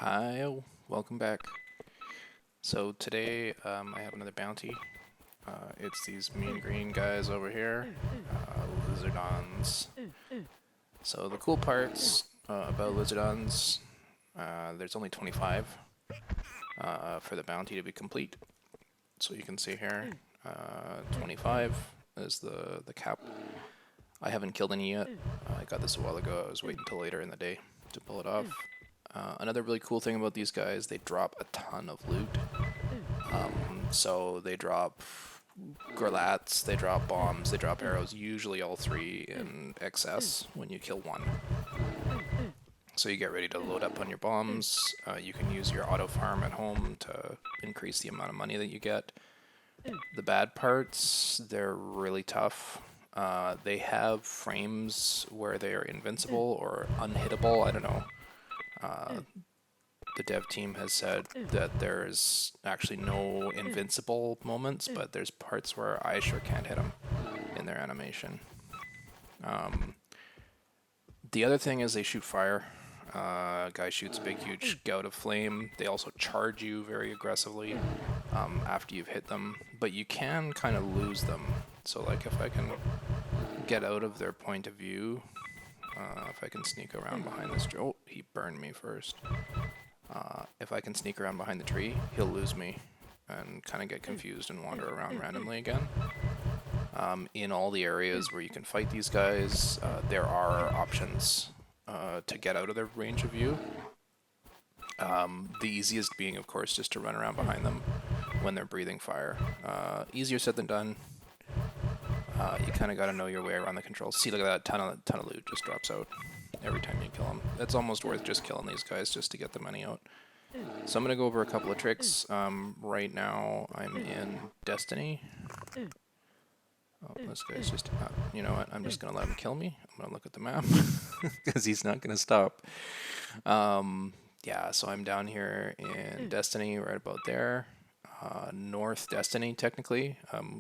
Hi, welcome back. So today I have another bounty. It's these mean green guys over here, Lizardons. So the cool parts about Lizardons, there's only 25 for the bounty to be complete. So you can see here, 25 is the cap. I haven't killed any yet. I got this a while ago. I was waiting until later in the day to pull it off. Another really cool thing about these guys, they drop a ton of loot. So they drop gralats, they drop bombs, they drop arrows, usually all three in excess when you kill one. So you get ready to load up on your bombs. You can use your auto farm at home to increase the amount of money that you get. The bad parts, they're really tough. They have frames where they're invincible or unhittable, I don't know. The dev team has said that there's actually no invincible moments, but there's parts where I sure can't hit them in their animation. The other thing is they shoot fire. Guy shoots a big, huge gout of flame. They also charge you very aggressively after you've hit them, but you can kind of lose them. So like if I can get out of their point of view, if I can sneak around behind this tree. Oh, he burned me first. If I can sneak around behind the tree, he'll lose me and kind of get confused and wander around randomly again. In all the areas where you can fight these guys, there are options to get out of their range of view. The easiest being, of course, just to run around behind them when they're breathing fire. Easier said than done. You kind of got to know your way around the controls. See, look at that, ton of loot just drops out every time you kill them. It's almost worth just killing these guys just to get the money out. So I'm going to go over a couple of tricks. Right now I'm in Destiny. Oh, this guy's just, you know what, I'm just going to let him kill me. I'm going to look at the map because he's not going to stop. Yeah, so I'm down here in Destiny, right about there. North Destiny, technically,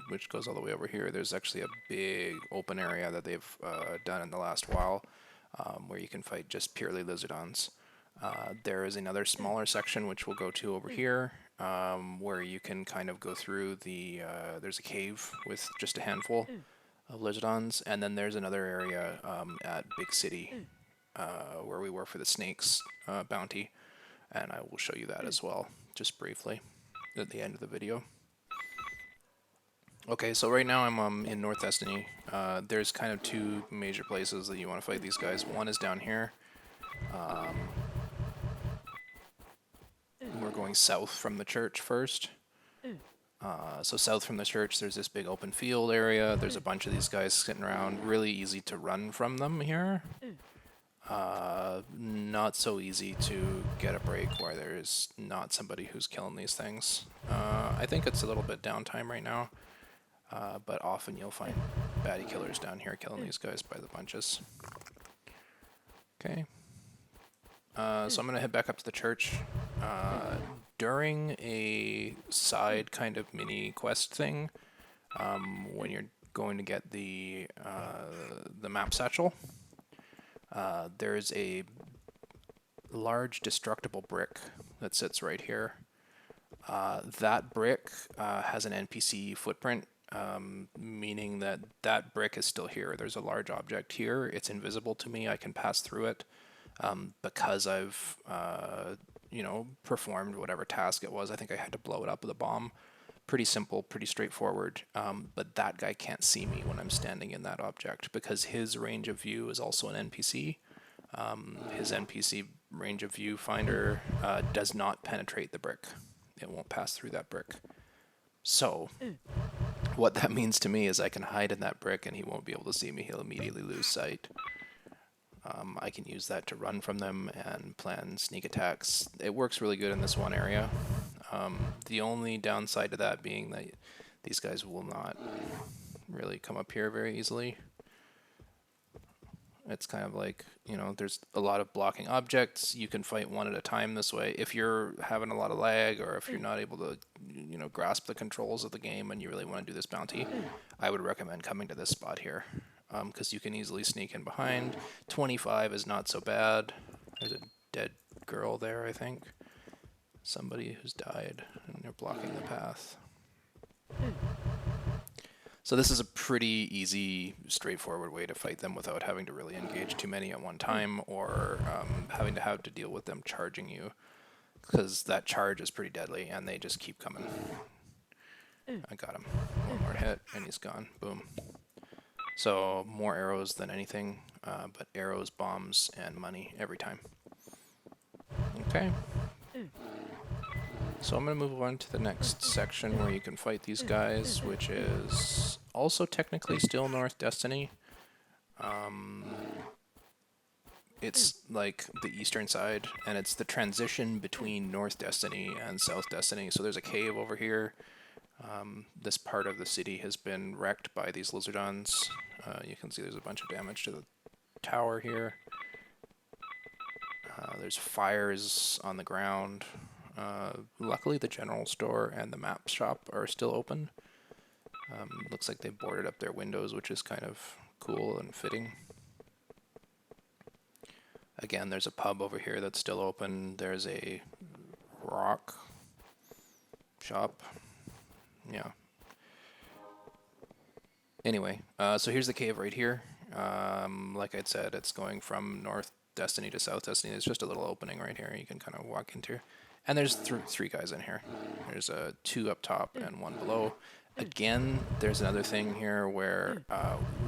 which goes all the way over here. There's actually a big open area that they've done in the last while where you can fight just purely Lizardons. There is another smaller section which we'll go to over here where you can kind of go through the, there's a cave with just a handful of Lizardons, and then there's another area at Big City where we were for the snakes bounty, and I will show you that as well, just briefly at the end of the video. Okay, so right now I'm in North Destiny. There's kind of two major places that you want to fight these guys. One is down here. We're going south from the church first. So south from the church, there's this big open field area. There's a bunch of these guys sitting around. Really easy to run from them here. Not so easy to get a break where there's not somebody who's killing these things. I think it's a little bit downtime right now, but often you'll find baddie killers down here killing these guys by the bunches. Okay. So I'm going to head back up to the church. During a side kind of mini quest thing, when you're going to get the map satchel, there's a large destructible brick that sits right here. That brick has an NPC footprint, meaning that that brick is still here. There's a large object here. It's invisible to me. I can pass through it because I've, you know, performed whatever task it was. I think I had to blow it up with a bomb. Pretty simple, pretty straightforward, but that guy can't see me when I'm standing in that object because his range of view is also an NPC. His NPC range of view finder does not penetrate the brick. It won't pass through that brick. So what that means to me is I can hide in that brick and he won't be able to see me. He'll immediately lose sight. I can use that to run from them and plan sneak attacks. It works really good in this one area. The only downside to that being that these guys will not really come up here very easily. It's kind of like, you know, there's a lot of blocking objects. You can fight one at a time this way. If you're having a lot of lag or if you're not able to, you know, grasp the controls of the game and you really want to do this bounty, I would recommend coming to this spot here because you can easily sneak in behind. 25 is not so bad. There's a dead girl there, I think. Somebody who's died, and they're blocking the path. So this is a pretty easy, straightforward way to fight them without having to really engage too many at one time, or having to deal with them charging you, because that charge is pretty deadly, and they just keep coming. I got him. One more hit, and he's gone. Boom. So more arrows than anything, but arrows, bombs, and money every time. Okay. So I'm going to move on to the next section where you can fight these guys, which is also technically still North Destiny. It's like the eastern side, and it's the transition between North Destiny and South Destiny. So there's a cave over here. This part of the city has been wrecked by these Lizardons. You can see there's a bunch of damage to the tower here. There's fires on the ground. Luckily the general store and the map shop are still open. Looks like they boarded up their windows, which is kind of cool and fitting. Again, there's a pub over here that's still open. There's a rock shop. Yeah. Anyway, so here's the cave right here. Like I'd said, it's going from North Destiny to South Destiny. There's just a little opening right here you can kind of walk into. And there's three guys in here. There's two up top and one below. Again, there's another thing here where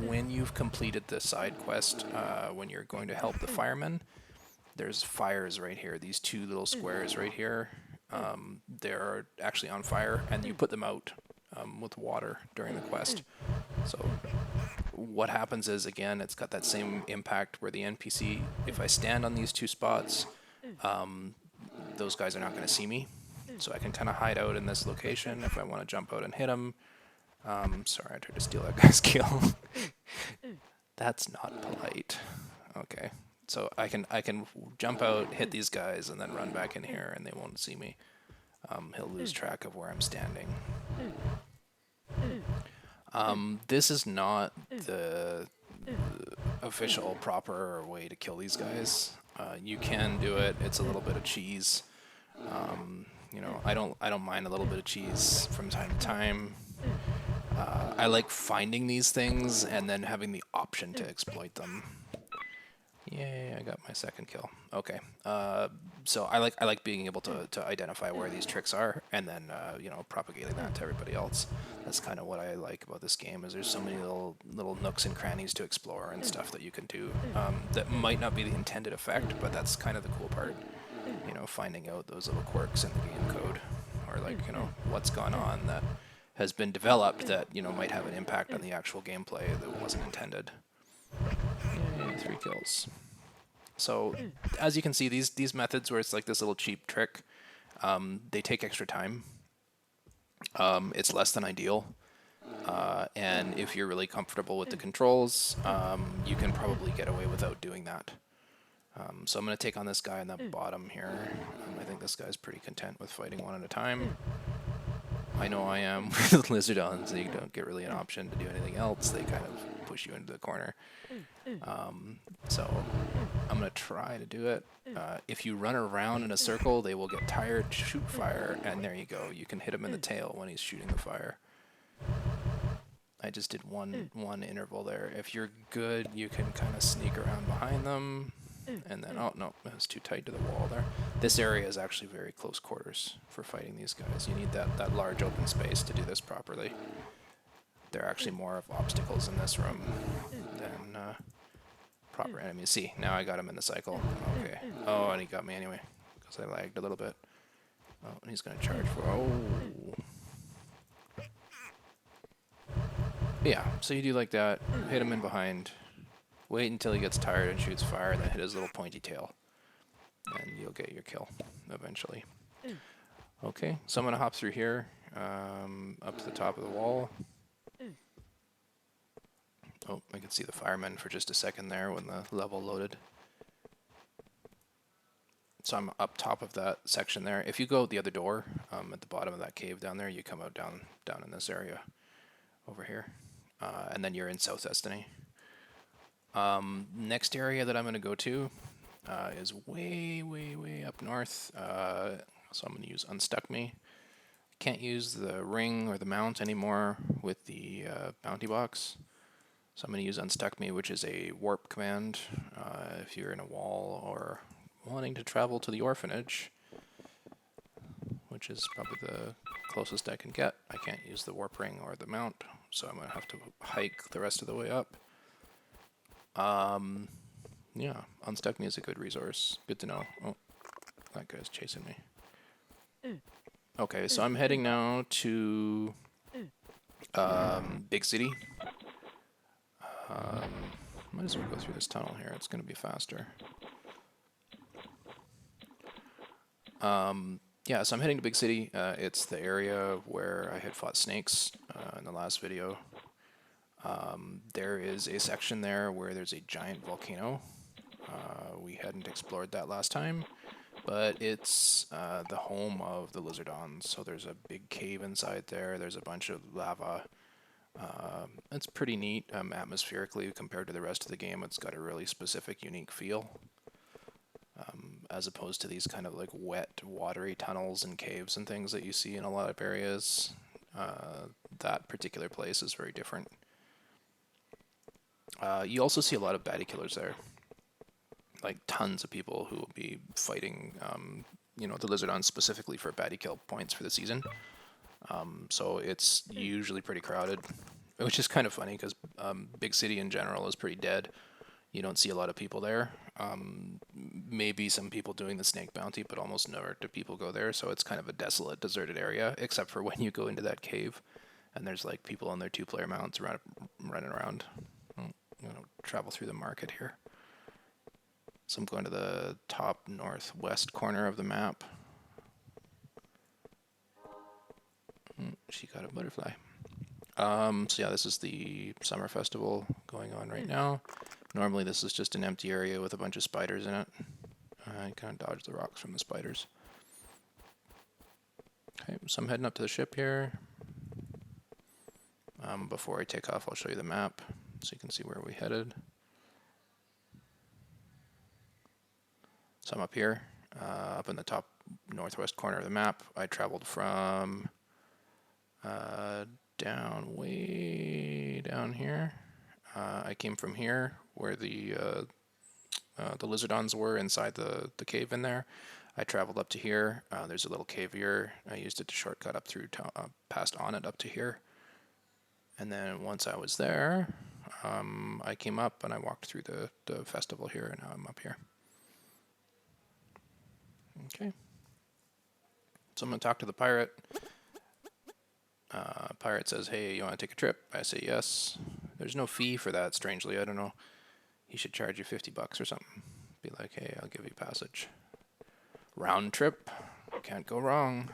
when you've completed the side quest, when you're going to help the firemen, there's fires right here. These two little squares right here, they're actually on fire, and you put them out with water during the quest. So what happens is, again, it's got that same impact where the NPC, if I stand on these two spots, those guys are not going to see me. So I can kind of hide out in this location if I want to jump out and hit them. Sorry, I tried to steal that guy's kill. That's not polite. Okay, so I can jump out, hit these guys, and then run back in here, and they won't see me. He'll lose track of where I'm standing. This is not the official proper way to kill these guys. You can do it. It's a little bit of cheese. You know, I don't mind a little bit of cheese from time to time. I like finding these things and then having the option to exploit them. Yay, I got my second kill. Okay. So I like being able to identify where these tricks are, and then you know, propagating that to everybody else. That's kind of what I like about this game, is there's so many little nooks and crannies to explore and stuff that you can do that might not be the intended effect, but that's kind of the cool part. You know, finding out those little quirks in the game code, or like, you know, what's gone on that has been developed that, you know, might have an impact on the actual gameplay that wasn't intended. Yay, 3 kills. So as you can see, these methods where it's like this little cheap trick, they take extra time. It's less than ideal. And if you're really comfortable with the controls, you can probably get away without doing that. So I'm going to take on this guy in the bottom here. I think this guy's pretty content with fighting one at a time. I know I am with Lizardons. You don't get really an option to do anything else. They kind of push you into the corner. So I'm going to try to do it. If you run around in a circle, they will get tired, shoot fire, and there you go. You can hit him in the tail when he's shooting the fire. I just did one interval there. If you're good, you can kind of sneak around behind them. And then, oh no, it was too tight to the wall there. This area is actually very close quarters for fighting these guys. You need that large open space to do this properly. There are actually more of obstacles in this room than proper enemies. See, now I got him in the cycle. Okay. Oh, and he got me anyway, because I lagged a little bit. Oh, and he's going to charge for... Oh. Yeah, so you do like that. Hit him in behind. Wait until he gets tired and shoots fire, then hit his little pointy tail. And you'll get your kill, eventually. Okay, so I'm going to hop through here, up to the top of the wall. Oh, I could see the firemen for just a second there when the level loaded. So I'm up top of that section there. If you go out the other door, at the bottom of that cave down there, you come out down in this area over here. And then you're in South Destiny. Next area that I'm going to go to is way up up north. So I'm going to use Unstuck Me. Can't use the ring or the mount anymore with the bounty box. So I'm going to use Unstuck Me, which is a warp command. If you're in a wall or wanting to travel to the orphanage, which is probably the closest I can get. I can't use the warp ring or the mount, so I'm going to have to hike the rest of the way up. Yeah, Unstuck Me is a good resource. Good to know. Oh, that guy's chasing me. Okay, so I'm heading now to Big City. Might as well go through this tunnel here. It's going to be faster. Yeah, so I'm heading to Big City. It's the area where I had fought snakes in the last video. There is a section there where there's a giant volcano. We hadn't explored that last time, but it's the home of the Lizardons. So there's a big cave inside there. There's a bunch of lava. It's pretty neat atmospherically compared to the rest of the game. It's got a really specific, unique feel. As opposed to these kind of like wet, watery tunnels and caves and things that you see in a lot of areas. That particular place is very different. You also see a lot of baddie killers there. Like tons of people who will be fighting, the Lizardons specifically for baddie kill points for the season. So it's usually pretty crowded, which is kind of funny because Big City in general is pretty dead. You don't see a lot of people there. Maybe some people doing the snake bounty, but almost never do people go there. So it's kind of a desolate, deserted area, except for when you go into that cave and there's like people on their 2-player mounts running around. I'm going to travel through the market here. So I'm going to the top northwest corner of the map. She got a butterfly. So yeah, this is the summer festival going on right now. Normally this is just an empty area with a bunch of spiders in it. I kind of dodge the rocks from the spiders. Okay, so I'm heading up to the ship here. Before I take off, I'll show you the map so you can see where we headed. So I'm up here, up in the top northwest corner of the map. I traveled from way down here. I came from here where the Lizardons were inside the cave in there. I traveled up to here. There's a little cave here. I used it to shortcut up through, past on it up to here. And then once I was there, I came up and I walked through the festival here, and now I'm up here. Okay. So I'm going to talk to the pirate. Pirate says, hey, you want to take a trip? I say yes. There's no fee for that, strangely. I don't know. He should charge you $50 or something. Be like, hey, I'll give you passage. Round trip. Can't go wrong.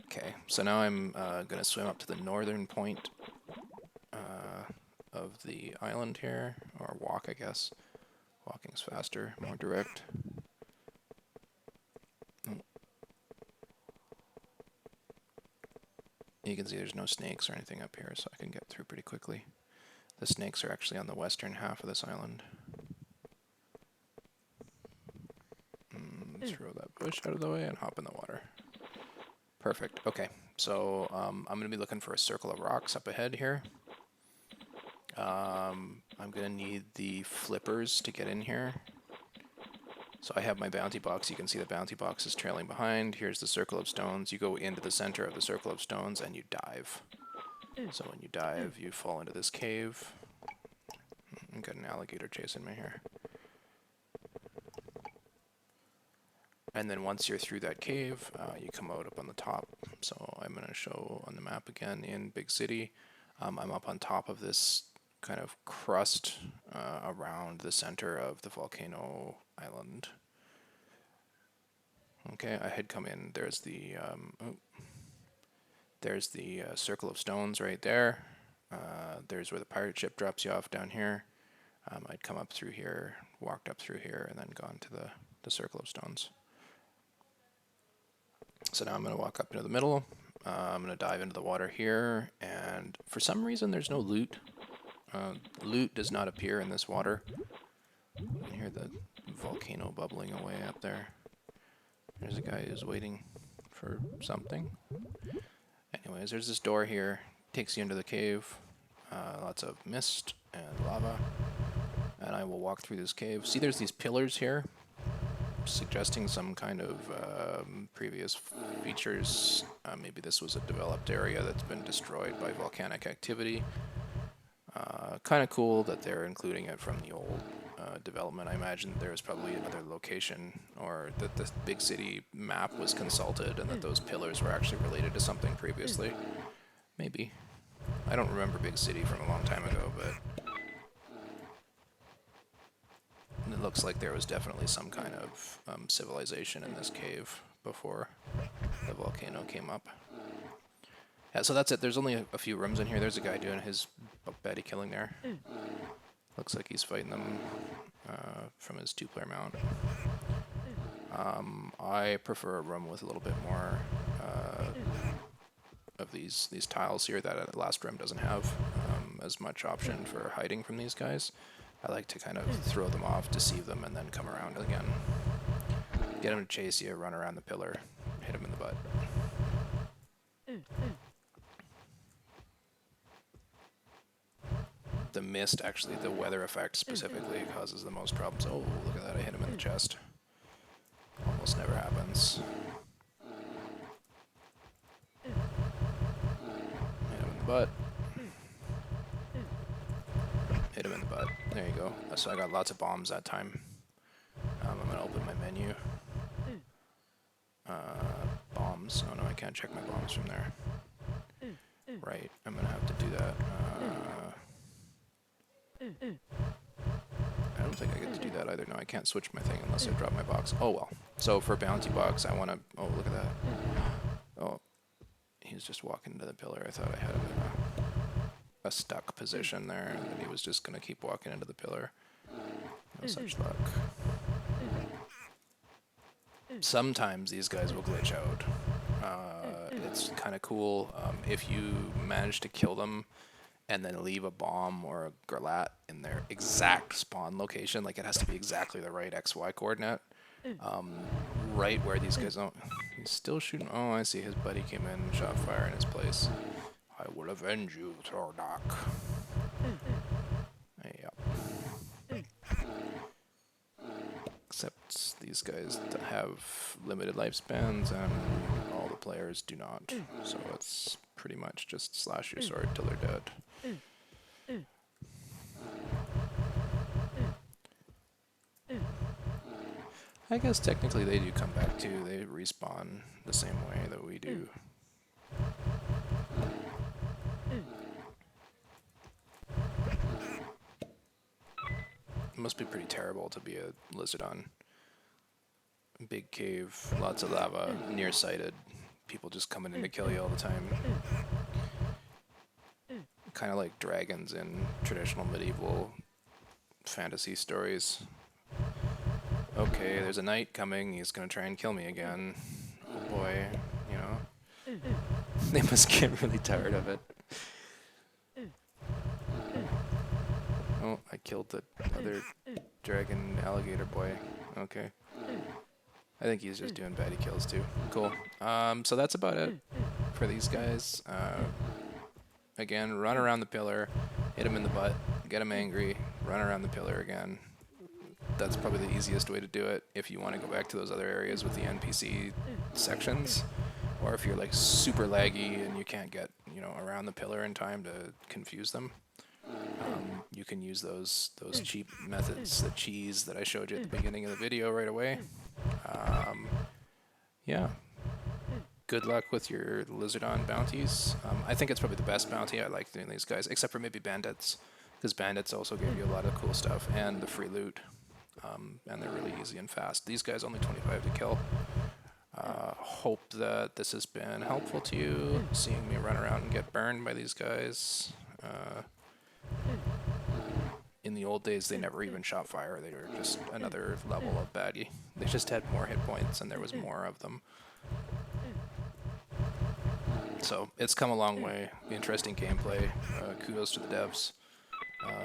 Okay, so now I'm going to swim up to the northern point of the island here. Or walk, I guess. Walking's faster, more direct. You can see there's no snakes or anything up here, so I can get through pretty quickly. The snakes are actually on the western half of this island. Throw that bush out of the way and hop in the water. Perfect. Okay, so I'm going to be looking for a circle of rocks up ahead here. I'm going to need the flippers to get in here. So I have my bounty box. You can see the bounty box is trailing behind. Here's the circle of stones. You go into the center of the circle of stones and you dive. So when you dive, you fall into this cave. I've got an alligator chasing me here. And then once you're through that cave, you come out up on the top. So I'm going to show on the map again in Big City. I'm up on top of this kind of crust around the center of the volcano island. Okay, I had come in. There's the circle of stones right there. There's where the pirate ship drops you off down here. I'd come up through here, walked up through here, and then gone to the circle of stones. So now I'm going to walk up into the middle. I'm going to dive into the water here, and for some reason there's no loot. Loot does not appear in this water. You can hear the volcano bubbling away up there. There's a guy who's waiting for something. Anyways, there's this door here. Takes you into the cave. Lots of mist and lava. And I will walk through this cave. See, there's these pillars here, suggesting some kind of previous features. Maybe this was a developed area that's been destroyed by volcanic activity. Kind of cool that they're including it from the old development. I imagine there's probably another location, or that the big city map was consulted and that those pillars were actually related to something previously. Maybe. I don't remember Big City from a long time ago, but it looks like there was definitely some kind of civilization in this cave before the volcano came up. Yeah, so that's it. There's only a few rooms in here. There's a guy doing his baddie killing there. Looks like he's fighting them from his two-player mount. I prefer a room with a little bit more of these tiles here that last room doesn't have as much option for hiding from these guys. I like to kind of throw them off, deceive them, and then come around again. Get them to chase you, run around the pillar, hit them in the butt. The mist, actually, the weather effect specifically, causes the most problems. Oh, look at that, I hit him in the chest. Almost never happens. Hit him in the butt. Hit him in the butt. There you go. So I got lots of bombs that time. I'm going to open my menu. Bombs. Oh no, I can't check my bombs from there. Right, I'm going to have to do that. I don't think I get to do that either. No, I can't switch my thing unless I drop my box. Oh well. So for bounty box, I want to... Oh, look at that. Oh, he was just walking into the pillar. I thought I had him in a stuck position there, and then he was just going to keep walking into the pillar. No such luck. Sometimes these guys will glitch out. It's kind of cool if you manage to kill them and then leave a bomb or a gralat in their exact spawn location. Like, it has to be exactly the right XY coordinate. Right where these guys don't... He's still shooting... Oh, I see. His buddy came in and shot fire in his place. I will avenge you, Thornak. Yep. Except these guys have limited lifespans and all the players do not. So it's pretty much just slash your sword till they're dead. I guess technically they do come back too. They respawn the same way that we do. It must be pretty terrible to be a Lizardon. Big cave, lots of lava, nearsighted, people just coming in to kill you all the time. Kind of like dragons in traditional medieval fantasy stories. Okay, there's a knight coming, he's gonna try and kill me again. Oh boy, you know. They must get really tired of it. Oh, I killed the other dragon alligator boy. Okay. I think he's just doing baddie kills too. Cool. So that's about it for these guys. Again, run around the pillar, hit him in the butt, get him angry, run around the pillar again. That's probably the easiest way to do it if you want to go back to those other areas with the NPC sections. Or if you're like super laggy and you can't get, you know, around the pillar in time to confuse them. You can use those cheap methods, the cheese that I showed you at the beginning of the video right away. Yeah. Good luck with your Lizardon bounties. I think it's probably the best bounty. I like doing these guys, except for maybe bandits, because bandits also give you a lot of cool stuff and the free loot. And they're really easy and fast. These guys only 25 to kill. Hope that this has been helpful to you, seeing me run around and get burned by these guys. In the old days, they never even shot fire. They were just another level of baddie. They just had more hit points and there was more of them. So it's come a long way. Interesting gameplay. Kudos to the devs.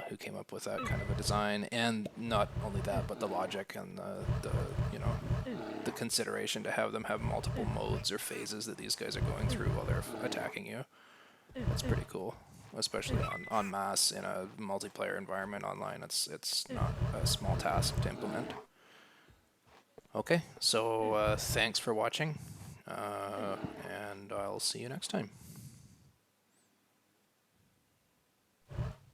who came up with that kind of a design, and not only that, but the logic and the you know, the consideration to have them have multiple modes or phases that these guys are going through while they're attacking you. That's pretty cool, especially on mass in a multiplayer environment online. It's not a small task to implement. Okay, so thanks for watching, and I'll see you next time.